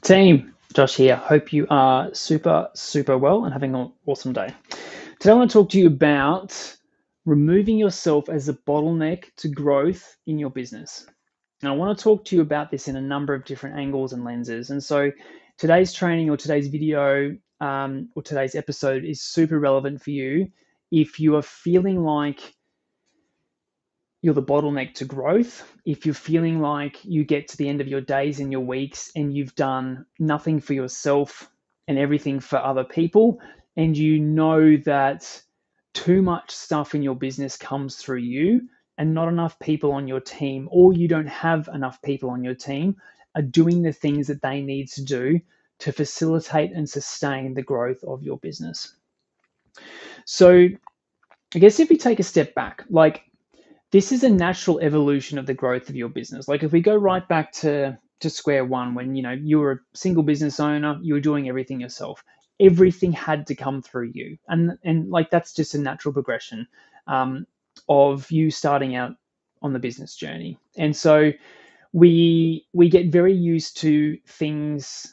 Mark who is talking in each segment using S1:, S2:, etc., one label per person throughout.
S1: Team, Josh here. Hope you are super well and having an awesome day. Today, I want to talk to you about removing yourself as a bottleneck to growth in your business. And I want to talk to you about this in a number of different angles and lenses. And so, today's training or today's video or today's episode is super relevant for you if you are feeling like you're the bottleneck to growth, if you're feeling like you get to the end of your days and your weeks and you've done nothing for yourself and everything for other people, and you know that too much stuff in your business comes through you and not enough people on your team, or you don't have enough people on your team, are doing the things that they need to do to facilitate and sustain the growth of your business. So I guess if we take a step back, this is a natural evolution of the growth of your business. Like if we go right back to square one, when you were a single business owner, you were doing everything yourself. Everything had to come through you, and that's just a natural progression of you starting out on the business journey. And so we get very used to things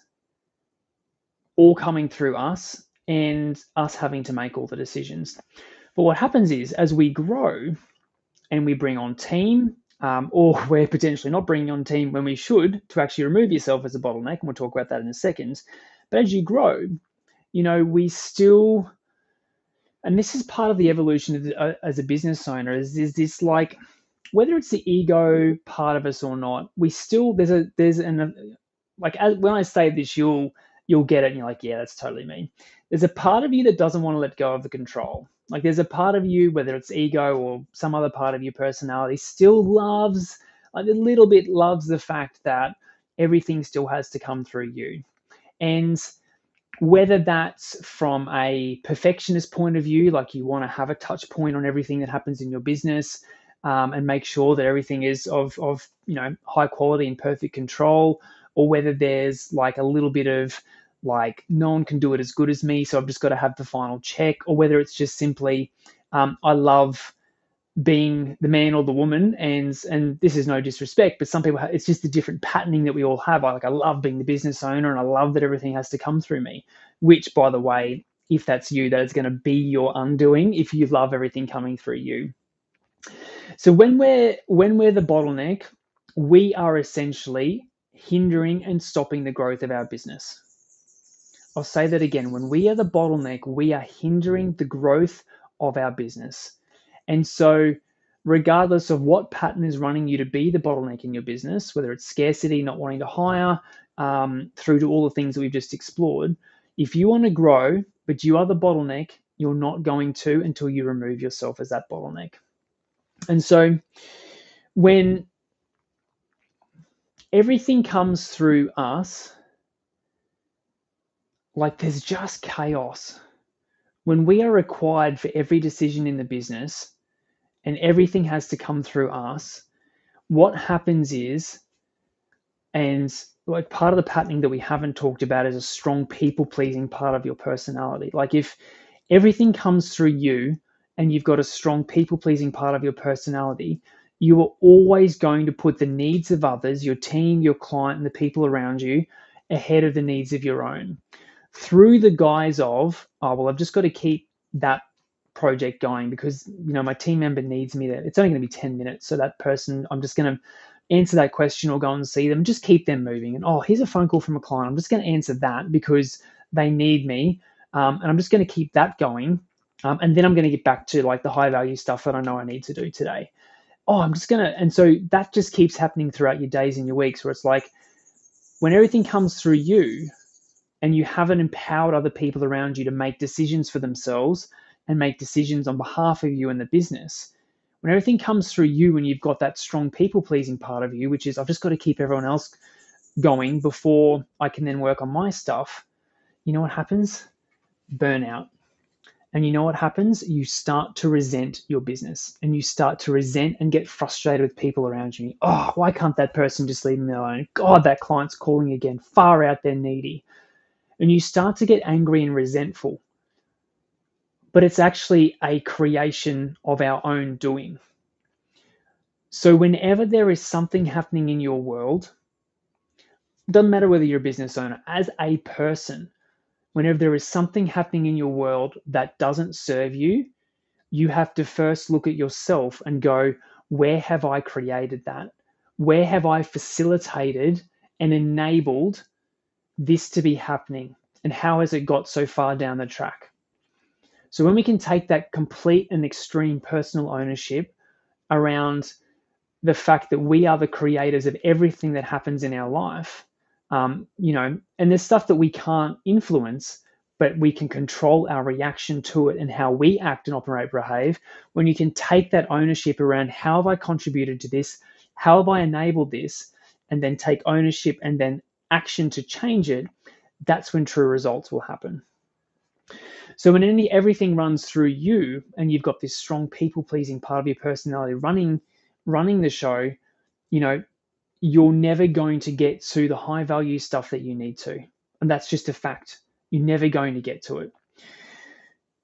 S1: all coming through us and us having to make all the decisions. But what happens is, as we grow and we bring on team, or we're potentially not bringing on team when we should, to actually remove yourself as a bottleneck, and we'll talk about that in a second. But as you grow, we still, and this is part of the evolution as a business owner, is this like, whether it's the ego part of us or not, we still, when I say this, you'll get it and you're like, yeah, that's totally me. There's a part of you that doesn't want to let go of the control. Like there's a part of you, whether it's ego or some other part of your personality, still loves, like a little bit loves the fact that everything still has to come through you. And whether that's from a perfectionist point of view, like you want to have a touch point on everything that happens in your business, and make sure that everything is of high quality and perfect control, or whether there's like a little bit of like, no one can do it as good as me, so I've just got to have the final check, or whether it's just simply I love being the man or the woman, and this is no disrespect, but some people it's just the different patterning that we all have. I love being the business owner, and I love that everything has to come through me, which, by the way, if that's you, that is going to be your undoing if you love everything coming through you. So when we're the bottleneck, we are essentially hindering and stopping the growth of our business. I'll say that again. When we are the bottleneck, we are hindering the growth of our business. And so regardless of what pattern is running you to be the bottleneck in your business, whether it's scarcity, not wanting to hire, through to all the things that we've just explored, if you want to grow, but you are the bottleneck, you're not going to until you remove yourself as that bottleneck. And so when everything comes through us, like there's just chaos. When we are required for every decision in the business and everything has to come through us, what happens is, and like part of the patterning that we haven't talked about is a strong people-pleasing part of your personality. Like if everything comes through you and you've got a strong people-pleasing part of your personality, you are always going to put the needs of others, your team, your client, and the people around you ahead of the needs of your own, through the guise of, oh, well, I've just got to keep that project going because, my team member needs me there. It's only going to be 10 minutes. So that person, I'm just going to answer that question or go and see them, just keep them moving. And, oh, here's a phone call from a client. I'm just going to answer that because they need me. And I'm just going to keep that going. And then I'm going to get back to like the high value stuff that I know I need to do today. Oh, I'm just going to, and so that just keeps happening throughout your days and your weeks, where it's like when everything comes through you, and you haven't empowered other people around you to make decisions for themselves and make decisions on behalf of you and the business. When everything comes through you and you've got that strong people-pleasing part of you, which is I've just got to keep everyone else going before I can then work on my stuff, you know what happens? Burnout. And you know what happens? You start to resent your business, and you start to resent and get frustrated with people around you. Oh, why can't that person just leave me alone? God, that client's calling again. Far out, they're needy. And you start to get angry and resentful. But it's actually a creation of our own doing. So whenever there is something happening in your world, doesn't matter whether you're a business owner, as a person, whenever there is something happening in your world that doesn't serve you, you have to first look at yourself and go, where have I created that? Where have I facilitated and enabled this to be happening? And how has it got so far down the track? So when we can take that complete and extreme personal ownership around the fact that we are the creators of everything that happens in our life, and there's stuff that we can't influence, but we can control our reaction to it and how we act and operate, behave. When you can take that ownership around how have I contributed to this, how have I enabled this, and then take ownership and then action to change it, that's when true results will happen. So when everything runs through you and you've got this strong people pleasing part of your personality running the show, you know, you're never going to get to the high value stuff that you need to. And that's just a fact. You're never going to get to it.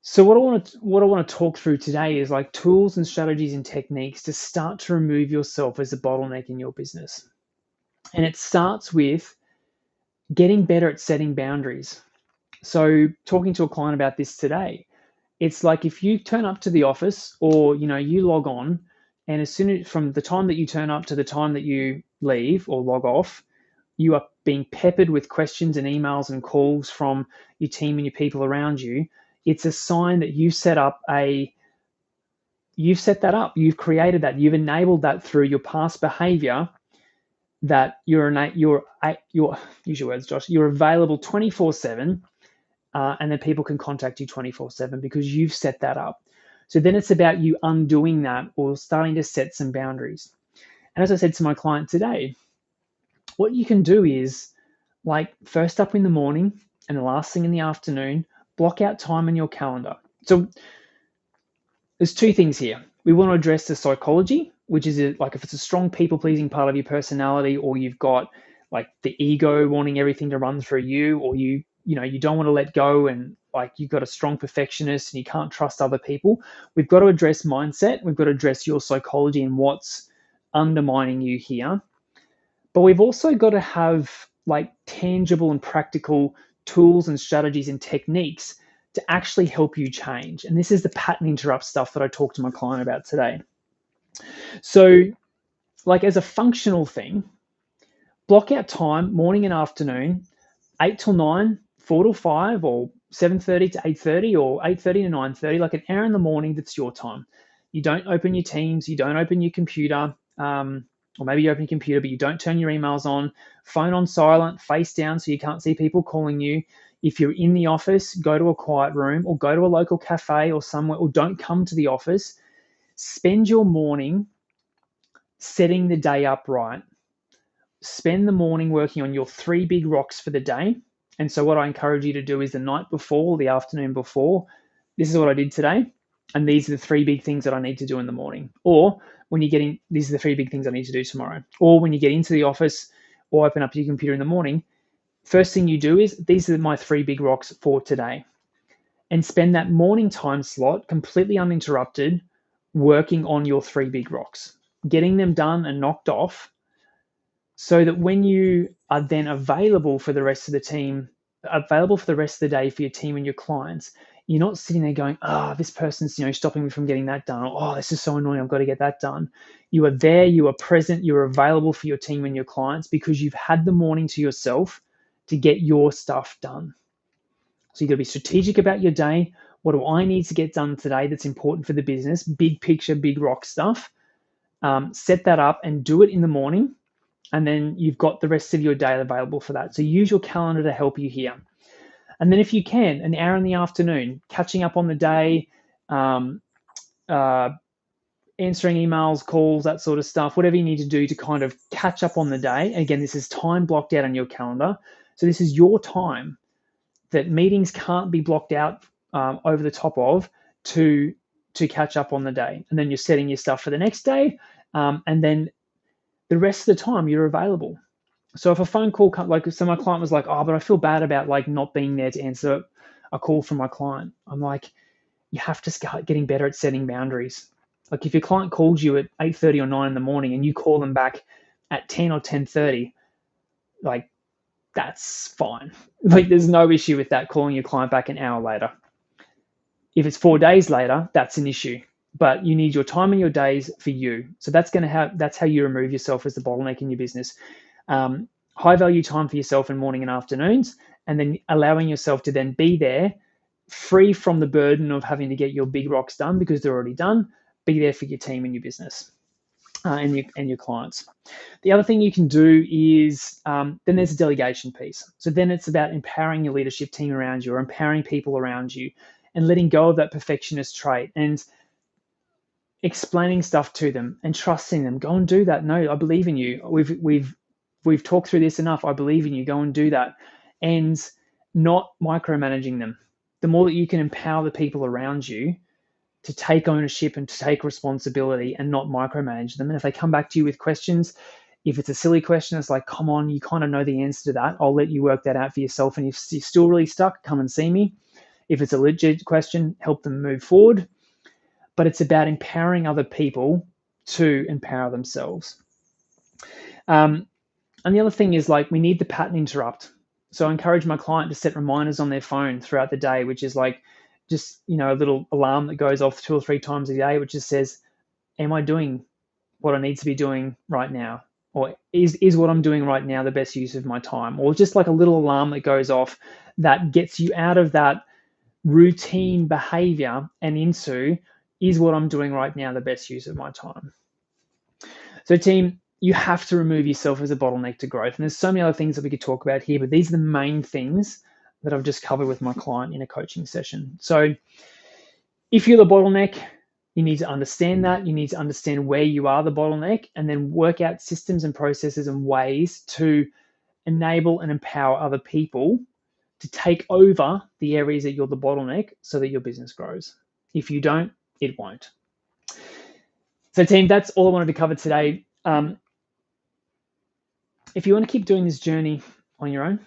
S1: So what I want to talk through today is like tools and strategies and techniques to start to remove yourself as a bottleneck in your business. And it starts with getting better at setting boundaries. So talking to a client about this today, it's like if you turn up to the office or you log on, and as soon as from the time that you turn up to the time that you leave or log off, you are being peppered with questions and emails and calls from your team and your people around you. It's a sign that you've set that up, you've created that, you've enabled that through your past behavior, that you're use your words, Josh, you're available 24/7. And then people can contact you 24/7 because you've set that up. So then it's about you undoing that or starting to set some boundaries. And as I said to my client today, what you can do is, like, first up in the morning and the last thing in the afternoon, block out time in your calendar. So there's two things here. We want to address the psychology, which is like if it's a strong people-pleasing part of your personality, or you've got like the ego wanting everything to run through you, or you don't want to let go, and like you've got a strong perfectionist and you can't trust other people. We've got to address mindset. We've got to address your psychology and what's undermining you here. But we've also got to have like tangible and practical tools and strategies and techniques to actually help you change. And this is the pattern interrupt stuff that I talked to my client about today. So like as a functional thing, block out time, morning and afternoon, 8 till 9, 4 till 5, or 7:30 to 8:30, or 8:30 to 9:30, like an hour in the morning that's your time. You don't open your Teams, you don't open your computer, or maybe you open your computer, but you don't turn your emails on, phone on silent, face down so you can't see people calling you. If you're in the office, go to a quiet room or go to a local cafe or somewhere, or don't come to the office. Spend your morning setting the day up right. Spend the morning working on your 3 big rocks for the day. And so what I encourage you to do is the night before, the afternoon before, this is what I did today, and these are the 3 big things that I need to do in the morning. Or when you're getting, these are the 3 big things I need to do tomorrow. Or when you get into the office or open up your computer in the morning, first thing you do is, these are my 3 big rocks for today. And spend that morning time slot completely uninterrupted working on your 3 big rocks, getting them done and knocked off, so that when you are then available for the rest of the team, available for the rest of the day for your team and your clients, you're not sitting there going, this person's stopping me from getting that done. Or, this is so annoying, I've got to get that done. You are there, you are present, you're available for your team and your clients because you've had the morning to yourself to get your stuff done. So you've got to be strategic about your day. What do I need to get done today that's important for the business? Big picture, big rock stuff. Set that up and do it in the morning. And then you've got the rest of your day available for that. So use your calendar to help you here. And then if you can, an hour in the afternoon, catching up on the day, answering emails, calls, that sort of stuff, whatever you need to do to kind of catch up on the day. Again, this is time blocked out on your calendar. So this is your time that meetings can't be blocked out over the top of to catch up on the day. And then you're setting your stuff for the next day. And then the rest of the time you're available. So if a phone call so my client was like, but I feel bad about like not being there to answer a call from my client. I'm like, you have to start getting better at setting boundaries. Like if your client calls you at 8:30 or 9 in the morning and you call them back at 10 or 10:30, like that's fine. Like, there's no issue with that, calling your client back an hour later. If it's 4 days later, that's an issue. But you need your time and your days for you. So that's how you remove yourself as the bottleneck in your business. High value time for yourself in morning and afternoons, and then allowing yourself to then be there, free from the burden of having to get your big rocks done because they're already done. Be there for your team and your business. And your clients. The other thing you can do is then there's a delegation piece. So then it's about empowering your leadership team around you, or empowering people around you, and letting go of that perfectionist trait and explaining stuff to them and trusting them. Go and do that. No, I believe in you. We've talked through this enough. I believe in you. Go and do that, and not micromanaging them. The more that you can empower the people around you to take ownership and to take responsibility and not micromanage them. And if they come back to you with questions, if it's a silly question, it's like, come on, you kind of know the answer to that. I'll let you work that out for yourself. And if you're still really stuck, come and see me. If it's a legit question, help them move forward. But it's about empowering other people to empower themselves. And the other thing is, like, we need the pattern interrupt. So I encourage my client to set reminders on their phone throughout the day, which is like, just, a little alarm that goes off 2 or 3 times a day, which just says, am I doing what I need to be doing right now? Or is what I'm doing right now the best use of my time? Or just like a little alarm that goes off that gets you out of that routine behavior and into, is what I'm doing right now the best use of my time? So team, you have to remove yourself as a bottleneck to growth. And there's so many other things that we could talk about here, but these are the main things that I've just covered with my client in a coaching session. So if you're the bottleneck, you need to understand that. You need to understand where you are the bottleneck, and then work out systems and processes and ways to enable and empower other people to take over the areas that you're the bottleneck so that your business grows. If you don't, it won't. So team, that's all I wanted to cover today. If you want to keep doing this journey on your own,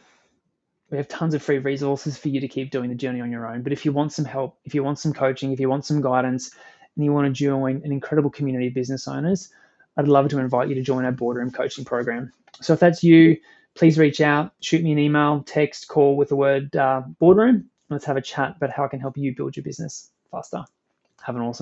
S1: we have tons of free resources for you to keep doing the journey on your own. But if you want some help, if you want some coaching, if you want some guidance, and you want to join an incredible community of business owners, I'd love to invite you to join our boardroom coaching program. So if that's you, please reach out, shoot me an email, text, call with the word boardroom. Let's have a chat about how I can help you build your business faster. Have an awesome